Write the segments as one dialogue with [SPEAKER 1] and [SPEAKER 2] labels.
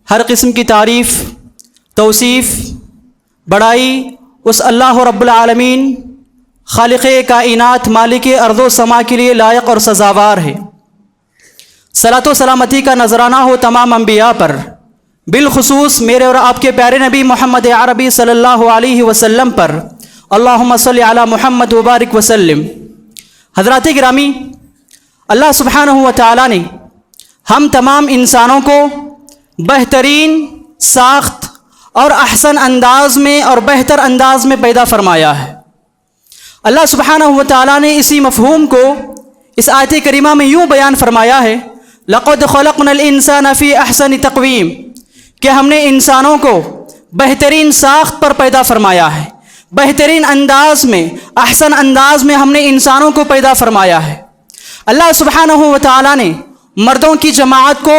[SPEAKER 1] ہر قسم کی تعریف، توصیف، بڑائی اس اللہ رب العالمین خالق کائنات مالک ارض و سما کے لیے لائق اور سزاوار ہے۔ صلاۃ و سلامتی کا نذرانہ ہو تمام انبیاء پر، بالخصوص میرے اور آپ کے پیارے نبی محمد عربی صلی اللہ علیہ وسلم پر، اللہم صلی علی محمد وبارک وسلم۔ حضرات گرامی، اللہ سبحانہ و تعالیٰ نے ہم تمام انسانوں کو بہترین ساخت اور احسن انداز میں اور بہتر انداز میں پیدا فرمایا ہے۔ اللہ سبحانہ و تعالیٰ نے اسی مفہوم کو اس آیت کریمہ میں یوں بیان فرمایا ہے، لَقَدْ خَلَقْنَا الْإِنسَانَ فِي أَحْسَنِ تَقْوِيمٍ، کہ ہم نے انسانوں کو بہترین ساخت پر پیدا فرمایا ہے، بہترین انداز میں، احسن انداز میں ہم نے انسانوں کو پیدا فرمایا ہے۔ اللہ سبحانہ و تعالیٰ نے مردوں کی جماعت کو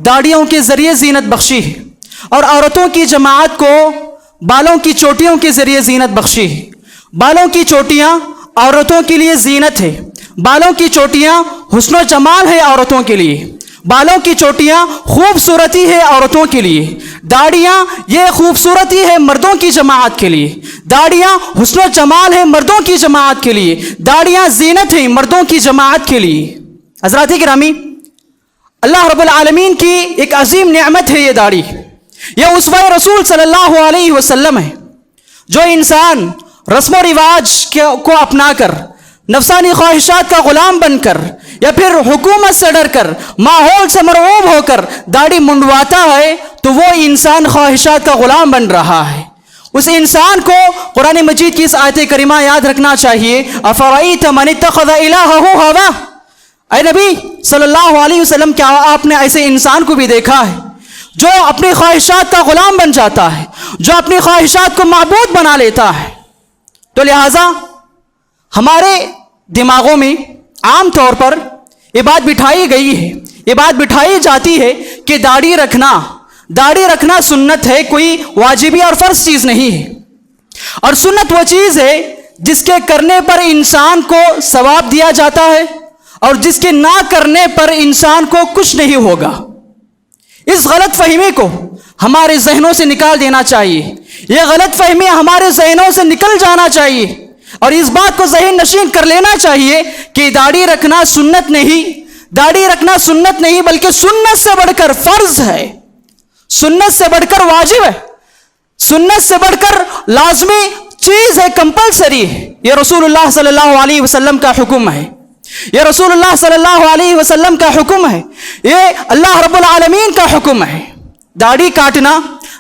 [SPEAKER 1] داڑھیوں کے ذریعے زینت بخشی ہے، اور عورتوں کی جماعت کو بالوں کی چوٹیوں کے ذریعے زینت بخشی ہے۔ بالوں کی چوٹیاں عورتوں کے لیے زینت ہے، بالوں کی چوٹیاں حسن و جمال ہے عورتوں کے لیے، بالوں کی چوٹیاں خوبصورتی ہے عورتوں کے لیے، داڑھیاں یہ خوبصورتی ہے مردوں کی جماعت کے لیے، داڑھیاں حسن و جمال ہے مردوں کی جماعت کے لیے، داڑھیاں زینت ہیں مردوں کی جماعت کے لیے۔ حضرات گرامی، اللہ رب العالمین کی ایک عظیم نعمت ہے یہ داڑھی، یہ اسوہ رسول صلی اللہ علیہ وسلم ہے۔ جو انسان رسم و رواج کو اپنا کر، نفسانی خواہشات کا غلام بن کر، یا پھر حکومت سے ڈر کر، ماحول سے مرعوب ہو کر داڑھی منڈواتا ہے، تو وہ انسان خواہشات کا غلام بن رہا ہے۔ اس انسان کو قرآن مجید کی اس آیت کریمہ یاد رکھنا چاہیے، افرأیت من اتخذ الہہ ہواہ، اے نبی صلی اللہ علیہ وسلم، کیا آپ نے ایسے انسان کو بھی دیکھا ہے جو اپنی خواہشات کا غلام بن جاتا ہے، جو اپنی خواہشات کو معبود بنا لیتا ہے؟ تو لہٰذا ہمارے دماغوں میں عام طور پر یہ بات بٹھائی گئی ہے، یہ بات بٹھائی جاتی ہے کہ داڑھی رکھنا سنت ہے، کوئی واجبی اور فرض چیز نہیں ہے، اور سنت وہ چیز ہے جس کے کرنے پر انسان کو ثواب دیا جاتا ہے، اور جس کے نہ کرنے پر انسان کو کچھ نہیں ہوگا۔ اس غلط فہمی کو ہمارے ذہنوں سے نکال دینا چاہیے، یہ غلط فہمی ہمارے ذہنوں سے نکل جانا چاہیے، اور اس بات کو ذہن نشین کر لینا چاہیے کہ داڑھی رکھنا سنت نہیں بلکہ سنت سے بڑھ کر فرض ہے، سنت سے بڑھ کر واجب ہے، سنت سے بڑھ کر لازمی چیز ہے، کمپلسری ہے۔ یہ رسول اللہ صلی اللہ علیہ وسلم کا حکم ہے، یہ رسول اللہ صلی اللہ علیہ وسلم کا حکم ہے، یہ اللہ رب العالمین کا حکم ہے۔ داڑھی کاٹنا،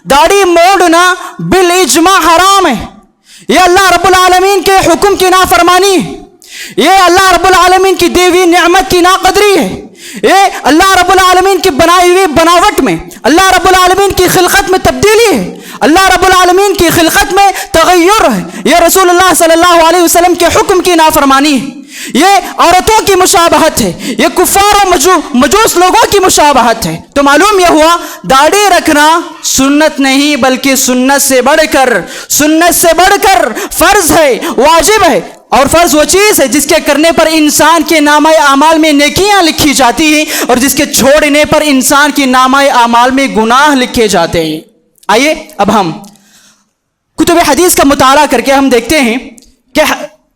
[SPEAKER 1] داڑھی موڑنا بالاجماع حرام ہے، یہ اللہ رب العالمین کے حکم کی نافرمانی ہے، یہ اللہ رب العالمین کی دی ہوئی نعمت کی ناقدری ہے، یہ اللہ رب العالمین کی بنائی ہوئی بناوٹ میں، اللہ رب العالمین کی خلقت میں تبدیلی ہے، اللہ رب العالمین کی خلقت میں تغیر ہے، یہ رسول اللہ صلی اللہ علیہ وسلم کے حکم کی نافرمانی ہے، یہ عورتوں کی مشابہت ہے، یہ کفار و مجوس لوگوں کی مشابہت ہے۔ تو معلوم یہ ہوا داڑھی رکھنا سنت نہیں بلکہ سنت سے بڑھ کر فرض ہے، واجب ہے، اور فرض وہ چیز ہے جس کے کرنے پر انسان کے نامہ اعمال میں نیکیاں لکھی جاتی ہیں، اور جس کے چھوڑنے پر انسان کی نامہ اعمال میں گناہ لکھے جاتے ہیں۔ آئیے اب ہم کتب حدیث کا مطالعہ کر کے ہم دیکھتے ہیں کہ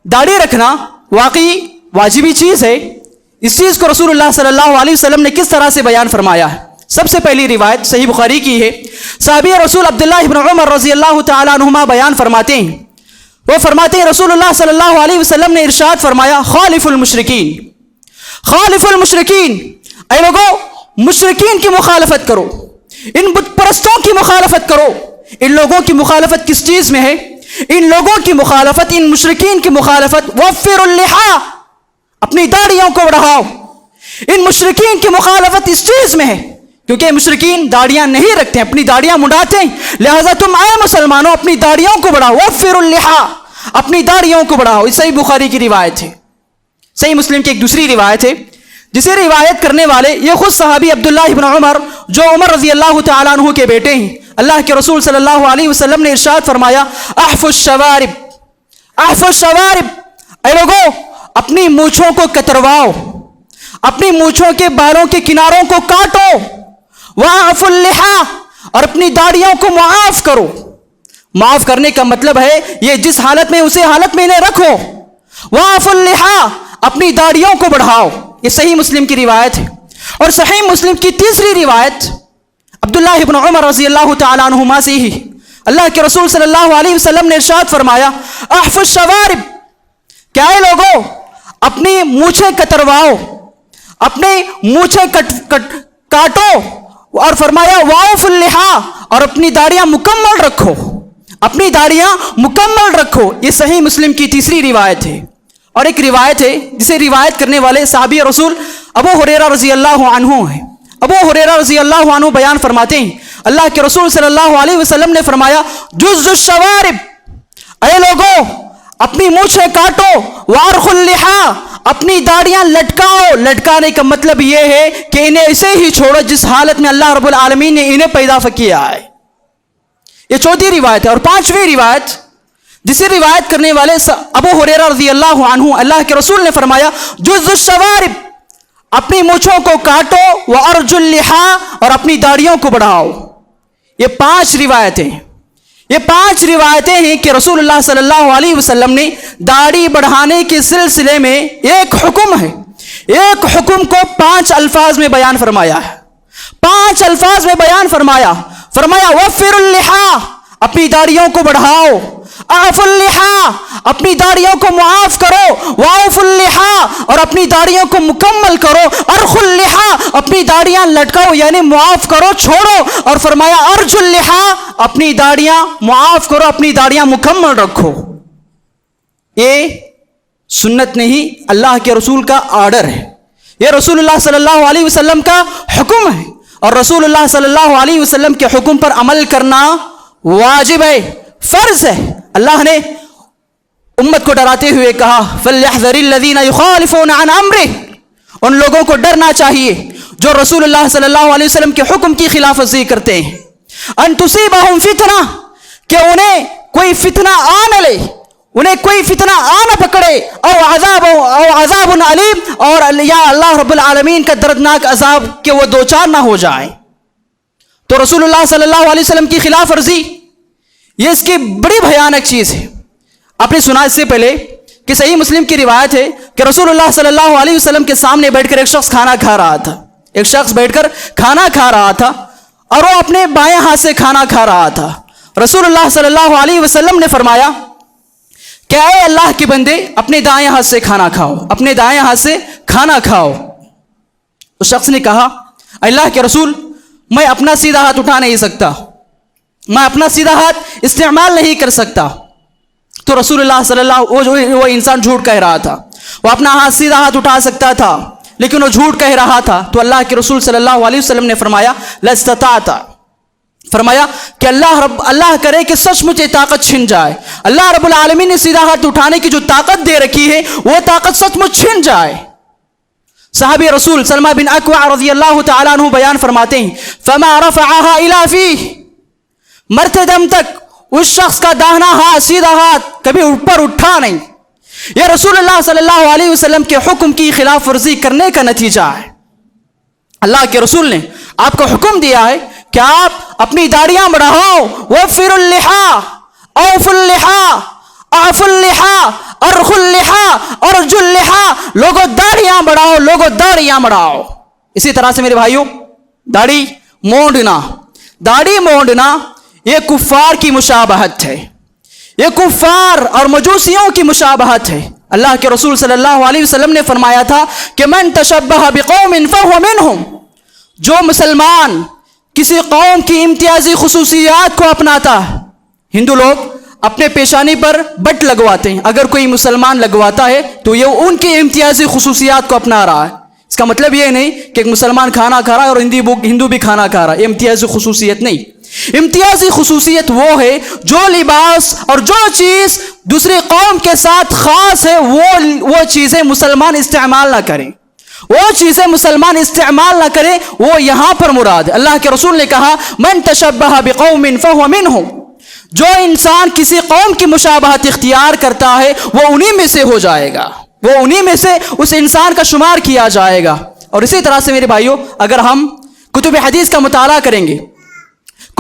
[SPEAKER 1] داڑھی رکھنا واقعی واجبی چیز ہے، اس چیز کو رسول اللہ صلی اللہ علیہ وسلم نے کس طرح سے بیان فرمایا ہے۔ سب سے پہلی روایت صحیح بخاری کی ہے، صحابی رسول عبداللہ ابن عمر رضی اللہ تعالیٰ عنہما بیان فرماتے ہیں، وہ فرماتے ہیں رسول اللہ صلی اللہ علیہ وسلم نے ارشاد فرمایا، خالف المشرکین، اے لوگو مشرکین کی مخالفت کرو، ان بت پرستوں کی مخالفت کرو۔ ان لوگوں کی مخالفت کس چیز میں ہے؟ ان لوگوں کی مخالفت، ان مشرکین کی مخالفت، وفر اللحا، اپنی داڑھیوں کو بڑھاؤ۔ ان مشرکین کی مخالفت اس چیز میں ہے کیونکہ مشرکین داڑھیاں نہیں رکھتے ہیں، اپنی داڑھیاں منڈاتے ہیں، لہذا تم اے مسلمانوں اپنی داڑھیوں کو بڑھاؤ، وفر اللحا، اپنی داڑھیوں کو بڑھاؤ۔ یہ صحیح بخاری کی روایت ہے۔ صحیح مسلم کی ایک دوسری روایت ہے جسے روایت کرنے والے یہ خود صحابی عبداللہ ابن عمر، جو عمر رضی اللہ تعالیٰ عنہ کے بیٹے ہیں، اللہ کے رسول صلی اللہ علیہ وسلم نے ارشاد فرمایا، احفظ الشوارب، اے لوگو اپنی مونچھوں کو کترواؤ، اپنی مونچھوں کے بالوں کے کناروں کو کاٹو، واعف اللحا، اور اپنی داڑھیوں کو معاف کرو. معاف کرنے کا مطلب ہے یہ جس حالت میں اسی حالت میں انہیں رکھو. وَاعْفُوا اللِّحَىٰ، اپنی داڑھیوں کو بڑھاؤ. یہ صحیح مسلم کی روایت ہے. اور صحیح مسلم کی تیسری روایت عبداللہ ابن عمر رضی اللہ تعالیٰ عنہما سے ہی اللہ کے رسول صلی اللہ علیہ وسلم نے ارشاد فرمایا احفظ الشوارب، کیا اے لوگو اپنی مونچھیں کترواؤ، اپنی مونچھیں کاٹو، اور فرمایا واعفوا اللحیٰ، اور اپنی داڑیاں مکمل رکھو، اپنی داڑیاں مکمل رکھو. یہ صحیح مسلم کی تیسری روایت ہے. اور ایک روایت ہے جسے روایت کرنے والے صحابی رسول ابو ہریرہ رضی اللہ عنہ ہیں. ابو ہریرہ رضی اللہ عنہ بیان فرماتے ہیں اللہ کے رسول صلی اللہ علیہ وسلم نے فرمایا جز الشوارب، اے لوگو اپنی مونچھیں کاٹو، وارخوا اللحیٰ، اپنی داڑیاں لٹکاؤ. لٹکانے کا مطلب یہ ہے کہ انہیں ایسے ہی چھوڑو جس حالت میں اللہ رب العالمین نے انہیں پیدا کیا ہے. یہ چوتھی روایت ہے. اور پانچویں روایت جسے روایت کرنے والے ابو ہریرہ رضی اللہ عنہ اللہ کے رسول نے فرمایا جز الشوارب، اپنی مونچھوں کو کاٹو، وارجوا اللحیٰ، اور اپنی داڑھیوں کو بڑھاؤ. یہ پانچ روایتیں ہیں کہ رسول اللہ صلی اللہ علیہ وسلم نے داڑھی بڑھانے کے سلسلے میں ایک حکم ہے، ایک حکم کو 5 الفاظ میں بیان فرمایا ہے. 5 الفاظ میں بیان فرمایا وفروا اللحیٰ، اپنی داڑھیوں کو بڑھاؤ، اعفوا اللحیٰ، اپنی داڑھیوں کو معاف کرو، واعفوا اللحیٰ، اور اپنی داڑھیوں کو مکمل کرو، ارخوا اللحیٰ، اپنی داڑھیاں لٹکاؤ یعنی معاف کرو، چھوڑو، اور فرمایا ارجوا اللحیٰ، اپنی داڑھیاں معاف کرو، اپنی داڑھیاں مکمل رکھو. یہ سنت نہیں، اللہ کے رسول کا آرڈر ہے. یہ رسول اللہ صلی اللہ علیہ وسلم کا حکم ہے. اور رسول اللہ صلی اللہ علیہ وسلم کے حکم پر عمل کرنا واجب ہے، فرض ہے. اللہ نے امت کو ڈراتے ہوئے کہا فَلْيَحْذَرِ الَّذِينَ يُخَالِفُونَ عَنْ أَمْرِهِ، ان لوگوں کو ڈرنا چاہیے جو رسول اللہ صلی اللہ علیہ وسلم کے حکم کی خلاف ورزی کرتے ہیں. ان تصیبہم فتنہ، کہ انہیں کوئی فتنہ آ نہ لے، انہیں کوئی فتنہ آ نہ پکڑے، او عذاب علیم، اور یا اللہ رب العالمین کا دردناک عذاب کہ وہ دوچار نہ ہو جائیں. تو رسول اللہ صلی اللہ علیہ وسلم کی خلاف ورزی یہ اس کی بڑی بھیانک چیز ہے. آپ نے سنا اس سے پہلے کہ صحیح مسلم کی روایت ہے کہ رسول اللہ صلی اللہ علیہ وسلم کے سامنے بیٹھ کر ایک شخص کھانا کھا رہا تھا. ایک شخص بیٹھ کر کھانا کھا رہا تھا اور وہ اپنے بائیں ہاتھ سے کھانا کھا رہا تھا. رسول اللہ صلی اللہ علیہ وسلم نے فرمایا کہ اے اللہ کے بندے اپنے دائیں ہاتھ سے کھانا کھاؤ، اپنے دائیں ہاتھ سے کھانا کھاؤ. اس شخص نے کہا اللہ کے رسول میں اپنا سیدھا ہاتھ اٹھا نہیں سکتا، میں اپنا سیدھا ہاتھ استعمال نہیں کر سکتا. تو رسول اللہ صلی اللہ وہ انسان جھوٹ کہہ رہا تھا. وہ اپنا ہاتھ سیدھا ہاتھ اٹھا سکتا تھا لیکن وہ جھوٹ کہہ رہا تھا. تو اللہ کے رسول صلی اللہ علیہ وسلم نے فرمایا لاستطعت، فرمایا کہ اللہ کرے کہ سچ مجھے طاقت چھن جائے. اللہ رب العالمین نے سیدھا ہاتھ اٹھانے کی جو طاقت دے رکھی ہے وہ طاقت سچ مجھ چھن جائے. صحابی رسول سلمہ بن اکوع رضی اللہ تعالیٰ عنہ بیان فرماتے ہیں فما رفعها الى فیہ، مرتے دم تک اس شخص کا داہنا ہاتھ سیدھا ہاتھ کبھی اوپر اٹھا نہیں. یہ رسول اللہ صلی اللہ علیہ وسلم کے حکم کی خلاف ورزی کرنے کا نتیجہ ہے. اللہ کے رسول نے آپ کو حکم دیا ہے کہ آپ اپنی داڑیاں بڑھاؤ. وفروا اللحیٰ، اوفوا اللحیٰ، اعفوا اللحیٰ، ارخوا اللحیٰ، ارجوا اللحیٰ، لوگوں داڑیاں بڑھاؤ، لوگوں داڑیاں بڑھاؤ. اسی طرح سے میرے بھائیوں داڑھی مونڈنا یہ کفار کی مشابہت ہے، یہ کفار اور مجوسیوں کی مشابہت ہے. اللہ کے رسول صلی اللہ علیہ وسلم نے فرمایا تھا کہ من تشبہ بقوم فہو منہم، جو مسلمان کسی قوم کی امتیازی خصوصیات کو اپناتا ہے. ہندو لوگ اپنے پیشانی پر بٹ لگواتے ہیں، اگر کوئی مسلمان لگواتا ہے تو یہ ان کی امتیازی خصوصیات کو اپنا رہا ہے. اس کا مطلب یہ نہیں کہ ایک مسلمان کھانا کھا رہا ہے اور ہندو بھی کھانا کھا رہا ہے. یہ امتیازی خصوصیت نہیں. امتیازی خصوصیت وہ ہے جو لباس اور جو چیز دوسری قوم کے ساتھ خاص ہے وہ چیزیں مسلمان استعمال نہ کریں، وہ چیزیں مسلمان استعمال نہ کریں، وہ یہاں پر مراد ہے. اللہ کے رسول نے کہا من تشبہ بقوم فہو منہم، جو انسان کسی قوم کی مشابہت اختیار کرتا ہے وہ انہی میں سے ہو جائے گا، وہ انہی میں سے اس انسان کا شمار کیا جائے گا. اور اسی طرح سے میرے بھائیوں اگر ہم کتب حدیث کا مطالعہ کریں گے،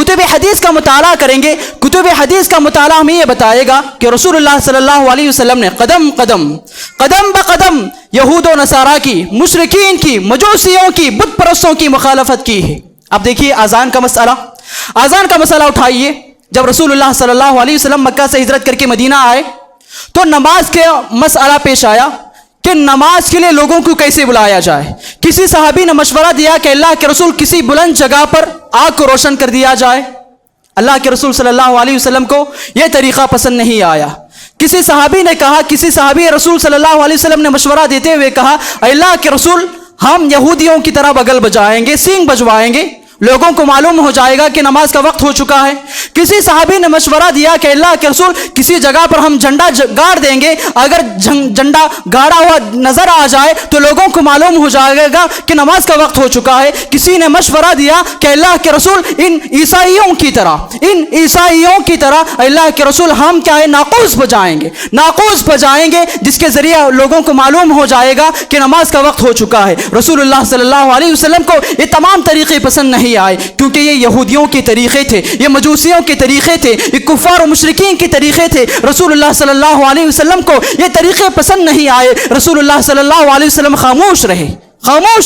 [SPEAKER 1] کتب حدیث کا مطالعہ کریں گے، کتب حدیث کا مطالعہ ہمیں یہ بتائے گا کہ رسول اللہ صلی اللہ علیہ وسلم نے قدم بقدم یہود و نصارہ کی، مشرکین کی، مجوسیوں کی، بت پرستوں کی مخالفت کی ہے۔ اب دیکھیے اذان کا مسئلہ اٹھائیے۔ جب رسول اللہ صلی اللہ علیہ وسلم مکہ سے ہجرت کر کے مدینہ آئے تو نماز کے مسئلہ پیش آیا کہ نماز کے لیے لوگوں کو کیسے بلایا جائے۔ کسی صحابی نے مشورہ دیا کہ اللہ کے رسول کسی بلند جگہ پر آگ کو روشن کر دیا جائے۔ اللہ کے رسول صلی اللہ علیہ وسلم کو یہ طریقہ پسند نہیں آیا۔ کسی صحابی رسول صلی اللہ علیہ وسلم نے مشورہ دیتے ہوئے کہا، اے اللہ کے رسول ہم یہودیوں کی طرح بغل بجائیں گے، سینگ بجوائیں گے، لوگوں کو معلوم ہو جائے گا کہ نماز کا وقت ہو چکا ہے۔ کسی صحابی نے مشورہ دیا کہ اللہ کے رسول کسی جگہ پر ہم جھنڈا گاڑ دیں گے، اگر جھنڈا گاڑا ہوا نظر آ جائے تو لوگوں کو معلوم ہو جائے گا کہ نماز کا وقت ہو چکا ہے۔ کسی نے مشورہ دیا کہ اللہ کے رسول ان عیسائیوں کی طرح اللہ کے رسول ہم کیا ہے ناقوس بجائیں گے جس کے ذریعے لوگوں کو معلوم ہو جائے گا کہ نماز کا وقت ہو چکا ہے۔ رسول اللہ صلی اللہ علیہ وسلم کو یہ تمام طریقے پسند نہیں آئے، کیونکہ یہ یہودیوں کے طریقے تھے، یہ مجوسیوں کے طریقے تھے، یہ کفار و مشرکین کے طریقے تھے۔ رسول اللہ صلی اللہ علیہ وسلم کو یہ طریقے پسند نہیں آئے۔ رسول اللہ صلی اللہ علیہ وسلم خاموش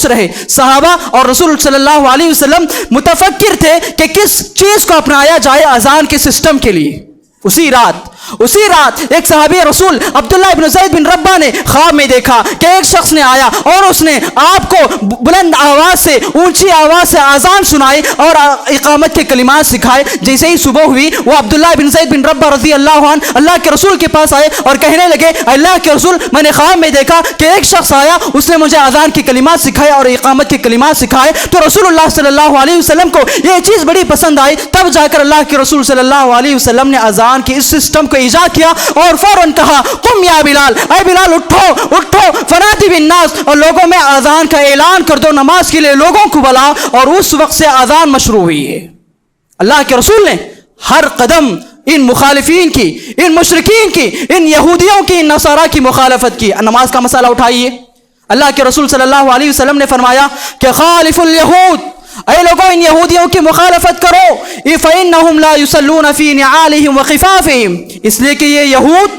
[SPEAKER 1] رہے۔ صحابہ اور رسول صلی اللہ علیہ وسلم متفکر تھے کہ کس چیز کو اپنایا جائے اذان کے سسٹم کے لیے۔ اسی رات ایک صحابی رسول عبداللہ بن زید بن ربہ نے خواب میں دیکھا کہ ایک شخص نے آیا اور اس نے آپ کو بلند آواز سے، اونچی آواز سے اذان سنائی اور اقامت کے کلمات سکھائے۔ جیسے ہی صبح ہوئی وہ عبداللہ بن زید بن ربہ رضی اللہ عنہ اللہ کے رسول کے پاس آئے اور کہنے لگے، اللہ کے رسول میں نے خواب میں دیکھا کہ ایک شخص آیا، اس نے مجھے اذان کے کلمات سکھائے اور اقامت کے کلمات سکھائے۔ تو رسول اللہ صلی اللہ علیہ وسلم کو یہ چیز بڑی پسند آئی، تب جا کر اللہ کے رسول صلی اللہ علیہ وسلم نے اذان کے اس سسٹم کو ایجاد کیا اور فوراً کہا، قم یا بلال، اے بلال اٹھو فنادی بالناس، اور لوگوں میں اذان کا اعلان کر دو، نماز کے لیے لوگوں کو بلا۔ اور اس وقت سے اذان مشروع ہوئی ہے۔ اللہ کے رسول نے ہر قدم ان مخالفین کی، ان مشرکین کی، ان یہودیوں کی، ان نصارہ کی مخالفت کی۔ نماز کا مسئلہ اٹھائیے۔ اللہ کے رسول صلی اللہ علیہ وسلم نے فرمایا کہ خالف الیہود، اے لوگوں ان یہودیوں کی مخالفت کرو، فَإِنَّهُمْ لَا يُصَلُّونَ فِي نِعَالِهِمْ وَخِفَافِهِمْ، اس لیے کہ یہ یہود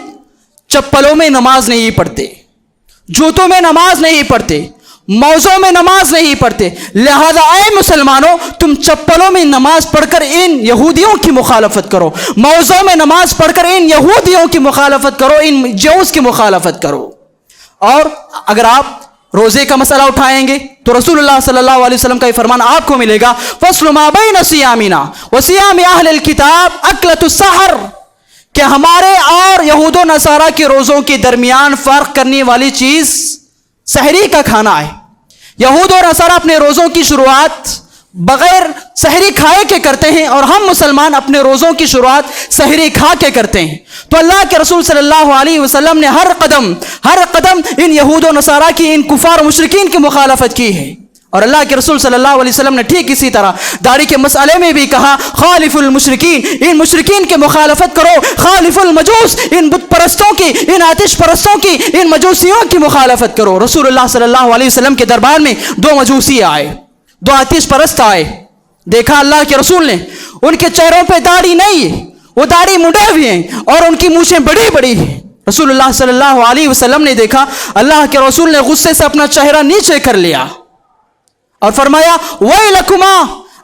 [SPEAKER 1] چپلوں میں نماز نہیں پڑھتے، جوتوں میں نماز نہیں پڑھتے، موزوں میں نماز نہیں پڑھتے، لہذا اے مسلمانوں تم چپلوں میں نماز پڑھ کر ان یہودیوں کی مخالفت کرو، موزوں میں نماز پڑھ کر ان یہودیوں کی مخالفت کرو، ان جوز کی مخالفت کرو۔ اور اگر آپ روزے کا مسئلہ اٹھائیں گے تو رسول اللہ صلی اللہ علیہ وسلم کا یہ فرمان آپ کو ملے گا، فَصْلُ مَا بَيْنَ صِيَامِنَا وَصِيَامِ أَهْلِ الْكِتَابِ أَكْلَةُ السَّحَرِ، کہ ہمارے اور یہود و نصارہ کے روزوں کے درمیان فرق کرنے والی چیز سحری کا کھانا ہے۔ یہود و نصارہ اپنے روزوں کی شروعات بغیر سحری کھائے کے کرتے ہیں اور ہم مسلمان اپنے روزوں کی شروعات سحری کھا کے کرتے ہیں۔ تو اللہ کے رسول صلی اللہ علیہ وسلم نے ہر قدم ان یہود و نصارہ کی، ان کفار و مشرکین کی مخالفت کی ہے۔ اور اللہ کے رسول صلی اللہ علیہ وسلم نے ٹھیک اسی طرح داڑھی کے مسئلے میں بھی کہا، خالف المشرکین، ان مشرکین کی مخالفت کرو، خالف المجوس، ان بت پرستوں کی، ان آتش پرستوں کی، ان مجوسیوں کی مخالفت کرو۔ رسول اللہ صلی اللہ علیہ وسلم کے دربار میں دو مجوسی آئے، دو آتش پرست آئے، دیکھا اللہ کے رسول نے ان کے چہروں پہ داڑھی نہیں ہے، وہ داڑھی مڈے ہوئے ہیں اور ان کی مونچھیں بڑی بڑی ہیں۔ رسول اللہ صلی اللہ علیہ وسلم نے دیکھا، اللہ کے رسول نے غصے سے اپنا چہرہ نیچے کر لیا اور فرمایا، ویلکما،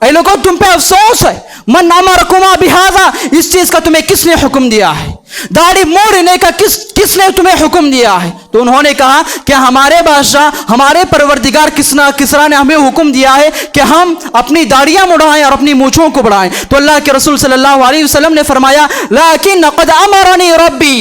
[SPEAKER 1] اے لوگوں تم پہ افسوس ہے، من امرکما بہذا، اس چیز کا تمہیں کس نے حکم دیا ہے، داڑھی موڑنے کا کس نے تمہیں حکم دیا ہے؟ تو انہوں نے کہا کہ ہمارے بادشاہ، ہمارے پروردگار کسرا نے ہمیں حکم دیا ہے کہ ہم اپنی داڑیاں مڑائیں اور اپنی مونچھوں کو بڑھائیں۔ تو اللہ کے رسول صلی اللہ علیہ وسلم نے فرمایا، لیکن قد امرنی ربی،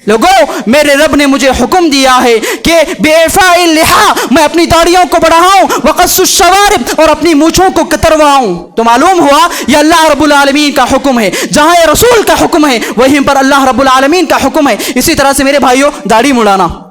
[SPEAKER 1] لوگوں میرے رب نے مجھے حکم دیا ہے کہ بِإِعْفَاءِ اللِّحَىٰ، میں اپنی داڑیوں کو بڑھاؤں، وَقَصُّ الشَّوَارِبِ، اور اپنی مونچھوں کو کترواؤں۔ تو معلوم ہوا یہ اللہ رب العالمین کا حکم ہے، جہاں یہ رسول کا حکم ہے وہیں پر اللہ رب العالمین کا حکم ہے۔ اسی طرح سے میرے بھائیوں، داڑھی مڑانا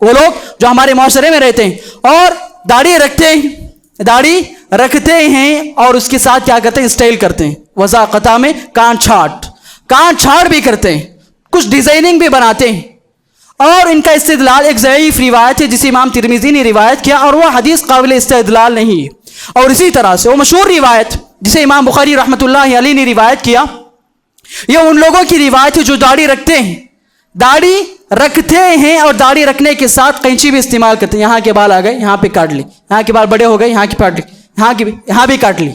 [SPEAKER 1] وہ لوگ جو ہمارے معاشرے میں رہتے ہیں اور داڑھی رکھتے ہیں اور اس کے ساتھ کیا کرتے ہیں؟ اسٹائل کرتے ہیں، وضاقتہ میں کانٹ چھاٹ بھی کرتے ہیں، کچھ ڈیزائننگ بھی بناتے ہیں، اور ان کا استدلال ایک ضعیف روایت ہے جسے امام ترمذی نے روایت کیا اور وہ حدیث قابل استدلال نہیں ہے۔ اور اسی طرح سے وہ مشہور روایت جسے امام بخاری رحمۃ اللہ علیہ نے روایت کیا، یہ ان لوگوں کی روایت ہے جو داڑھی رکھتے ہیں اور داڑھی رکھنے کے ساتھ قینچی بھی استعمال کرتے ہیں۔ یہاں کے بال آ گئے، یہاں پہ کاٹ لی، یہاں کے بال بڑے ہو گئے، یہاں کی کاٹ لی، یہاں بھی کاٹ لی۔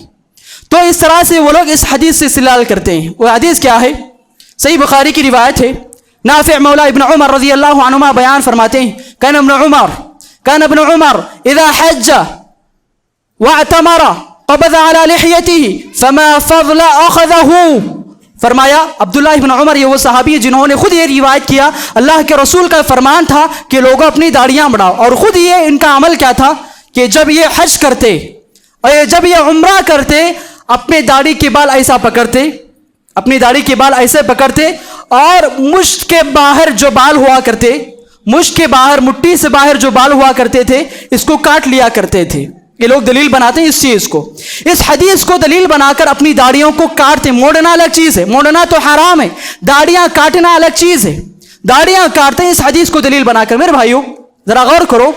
[SPEAKER 1] تو اس طرح سے وہ لوگ اس حدیث سے استدلال کرتے ہیں۔ وہ حدیث کیا ہے؟ صحیح بخاری کی روایت ہے، نافع مولا ابن عمر رضی اللہ عنہما بیان فرماتے ہیں، کان ابن عمر اذا حج واعتمر قبض على لحيته فما فضل اخذه۔ فرمایا عبداللہ ابن عمر یہ وہ صحابی جنہوں نے خود یہ روایت کیا، اللہ کے رسول کا فرمان تھا کہ لوگوں اپنی داڑیاں بڑھاؤ، اور خود یہ ان کا عمل کیا تھا کہ جب یہ حج کرتے اور جب یہ عمرہ کرتے اپنے داڑھی کے بال ایسا پکڑتے، اپنی داڑھی کے بال ایسے پکڑتے اور مشت کے باہر جو بال ہوا کرتے، مشت کے باہر، مٹھی سے باہر جو بال ہوا کرتے تھے اس کو کاٹ لیا کرتے تھے۔ یہ لوگ دلیل بناتے ہیں اس چیز کو، اس حدیث کو دلیل بنا کر اپنی داڑیوں کو کاٹتے۔ موڑنا الگ چیز ہے، موڑنا تو حرام ہے، داڑیاں کاٹنا الگ چیز ہے، داڑیاں کاٹتے ہیں اس حدیث کو دلیل بنا کر۔ میرے بھائیو ذرا غور کرو،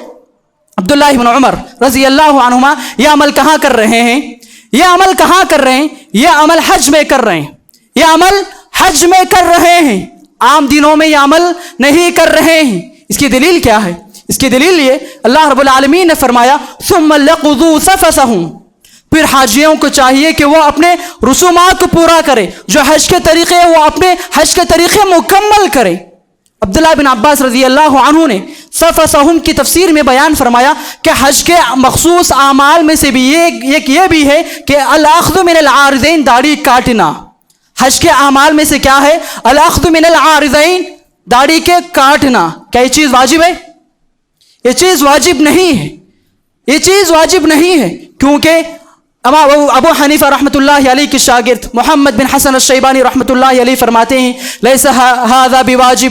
[SPEAKER 1] عبداللہ ابن عمر رضی اللہ عنہما یہ عمل کہاں کر رہے ہیں؟ یہ عمل کہاں کر رہے ہیں؟ یہ عمل حج میں کر رہے ہیں، یہ عمل حج میں کر رہے ہیں، عام دنوں میں یہ عمل نہیں کر رہے ہیں۔ اس کی دلیل کیا ہے؟ اس کی دلیل یہ اللہ رب العالمین نے فرمایا ثم ليقضوا تفثهم، پھر حاجیوں کو چاہیے کہ وہ اپنے رسومات کو پورا کرے، جو حج کے طریقے وہ اپنے حج کے طریقے مکمل کرے۔ عبداللہ بن عباس رضی اللہ عنہ نے تفثهم کی تفسیر میں بیان فرمایا کہ حج کے مخصوص اعمال میں سے بھی ایک یہ بھی ہے کہ الاخذ من العارضین، داڑھی کاٹنا۔ حج کے اعمال میں سے کیا ہے؟ الاخذ من العارضین، داڑھی کے کاٹنا۔ کیا یہ چیز واجب ہے؟ یہ چیز واجب نہیں ہے، یہ چیز واجب نہیں ہے، کیونکہ ابو حنیفہ رحمۃ اللہ علیہ کے شاگرد محمد بن حسن الشیبانی رحمۃ اللہ علیہ فرماتے ہیں لیس ھذا بواجب،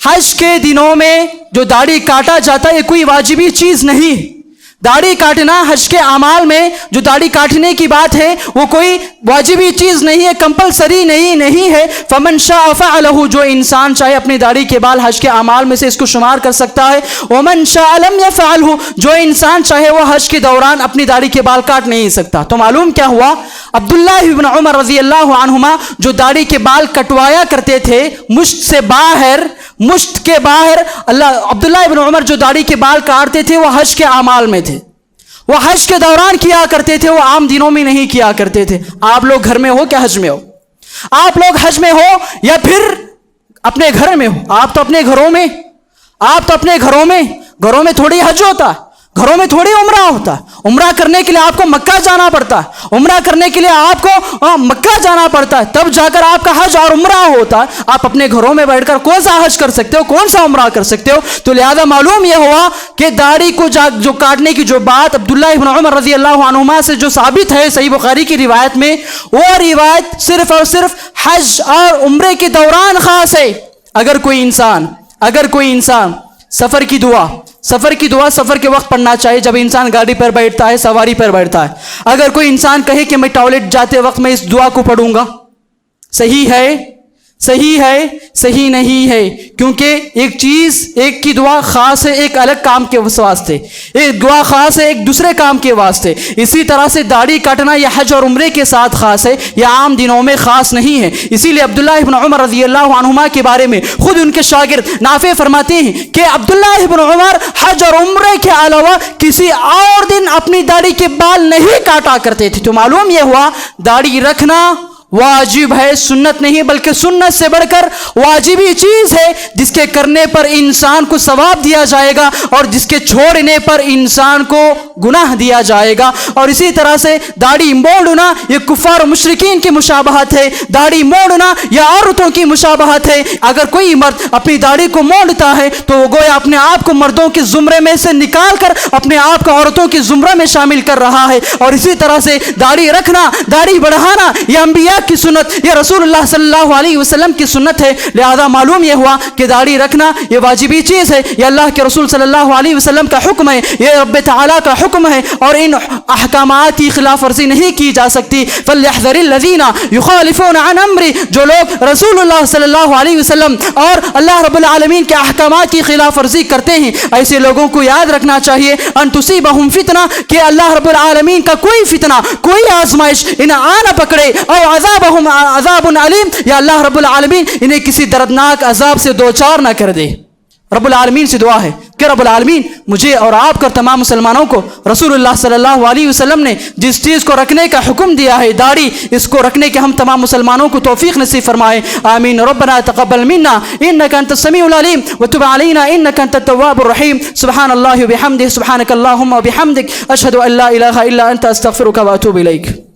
[SPEAKER 1] حج کے دنوں میں جو داڑھی کاٹا جاتا ہے یہ کوئی واجبی چیز نہیں ہے۔ داڑھی کاٹنا حج کے اعمال میں جو داڑھی کاٹنے کی بات ہے وہ کوئی واجبی چیز نہیں ہے، کمپلسری نہیں ہے۔ فمن شاء فعلہ، جو انسان چاہے اپنی داڑھی کے بال حج کے اعمال میں سے اس کو شمار کر سکتا ہے۔ ومن شاء لم يفعلہ، جو انسان چاہے وہ حج کے دوران اپنی داڑھی کے بال کاٹ نہیں سکتا۔ تو معلوم کیا ہوا؟ عبداللہ ابن عمر رضی اللہ عنہما جو داڑھی کے بال کٹوایا کرتے تھے مشت سے باہر، مشت کے باہر، عبداللہ ابن عمر جو داڑھی کے بال کاٹتے تھے وہ حج کے اعمال میں تھے، وہ حج کے دوران کیا کرتے تھے، وہ عام دنوں میں نہیں کیا کرتے تھے۔ آپ لوگ گھر میں ہو کیا حج میں ہو؟ آپ لوگ حج میں ہو یا پھر اپنے گھر میں ہو؟ آپ تو اپنے گھروں میں تھوڑی حج ہوتا ہے، گھروں میں تھوڑی عمرہ ہوتا ہے۔ عمرہ کرنے کے لیے آپ کو مکہ جانا پڑتا ہے، عمرہ کرنے کے لیے آپ کو مکہ جانا پڑتا ہے، تب جا کر آپ کا حج اور عمرہ ہوتا ہے۔ آپ اپنے گھروں میں بیٹھ کر کون سا حج کر سکتے ہو، کون سا عمرہ کر سکتے ہو؟ تو لہذا معلوم یہ ہوا کہ داڑھی کو جو کاٹنے کی جو بات عبداللہ ابن عمر رضی اللہ عنہما سے جو ثابت ہے صحیح بخاری کی روایت میں، وہ روایت صرف اور صرف حج اور عمرے کے دوران خاص ہے۔ اگر کوئی انسان سفر کی دعا سفر کے وقت پڑھنا چاہیے، جب انسان گاڑی پر بیٹھتا ہے، سواری پر بیٹھتا ہے۔ اگر کوئی انسان کہے کہ میں ٹوائلٹ جاتے وقت میں اس دعا کو پڑھوں گا، صحیح ہے؟ صحیح نہیں ہے، کیونکہ ایک کی دعا خاص ہے ایک الگ کام کے واسطے، ایک دعا خاص ہے ایک دوسرے کام کے واسطے۔ اسی طرح سے داڑھی کاٹنا یہ حج اور عمرے کے ساتھ خاص ہے، یہ عام دنوں میں خاص نہیں ہے۔ اسی لیے عبداللہ ابن عمر رضی اللہ عنہما کے بارے میں خود ان کے شاگرد نافع فرماتے ہیں کہ عبداللہ ابن عمر حج اور عمرے کے علاوہ کسی اور دن اپنی داڑھی کے بال نہیں کاٹا کرتے تھے۔ تو معلوم یہ ہوا داڑھی رکھنا واجب ہے، سنت نہیں، بلکہ سنت سے بڑھ کر واجبی چیز ہے، جس کے کرنے پر انسان کو ثواب دیا جائے گا اور جس کے چھوڑنے پر انسان کو گناہ دیا جائے گا۔ اور اسی طرح سے داڑھی موڑنا یہ کفار و مشرکین کی مشابہت ہے، داڑھی موڑنا یہ عورتوں کی مشابہت ہے۔ اگر کوئی مرد اپنی داڑھی کو موڑتا ہے تو وہ گویا اپنے آپ کو مردوں کے زمرے میں سے نکال کر اپنے آپ کو عورتوں کے زمرے میں شامل کر رہا ہے۔ اور اسی طرح سے داڑھی رکھنا، داڑھی بڑھانا یہ انبیاء کی سنت یہ رسول اللہ صلی اللہ علیہ وسلم کی سنت ہے، لہذا معلوم یہ ہوا کہ داڑھی رکھنا یہ واجبی چیز ہے، یہ اللہ کے رسول صلی اللہ علیہ وسلم کا حکم ہے، یہ رب تعالیٰ کا حکم ہے، اور ان احکامات کی خلاف ورزی نہیں کی جا سکتی۔ فَلْيَحْذَرِ الَّذِينَ يُخَالِفُونَ عَنْ أَمْرِهِ، جو لوگ رسول اللہ صلی اللہ علیہ وسلم اور اللہ رب العالمین کے احکامات کی خلاف ورزی کرتے ہیں، ایسے لوگوں کو یاد رکھنا چاہیے ان تصیبہم فتنہ، کہ اللہ رب العالمین کا کوئی فتنہ، کوئی آزمائش انہیں آنا پکڑے، او عذابہم عذاب علیم، یا اللہ رب العالمین انہیں کسی دردناک عذاب سے دوچار نہ کر دے۔ رب العالمین سے دعا ہے کہ رب العالمین مجھے اور آپ کو تمام مسلمانوں کو رسول اللہ صلی اللہ علیہ وسلم نے جس چیز کو رکھنے کا حکم دیا ہے داڑھی، اس کو رکھنے کے ہم تمام مسلمانوں کو توفیق نصیب فرمائے، آمین۔ ربنا تقبل منا انك انت السميع العليم وتب علينا انك انت التواب الرحيم، سبحان الله وبحمده، سبحانك اللهم وبحمدك، اشهد ان لا اله الا انت، استغفرك واتوب اليك۔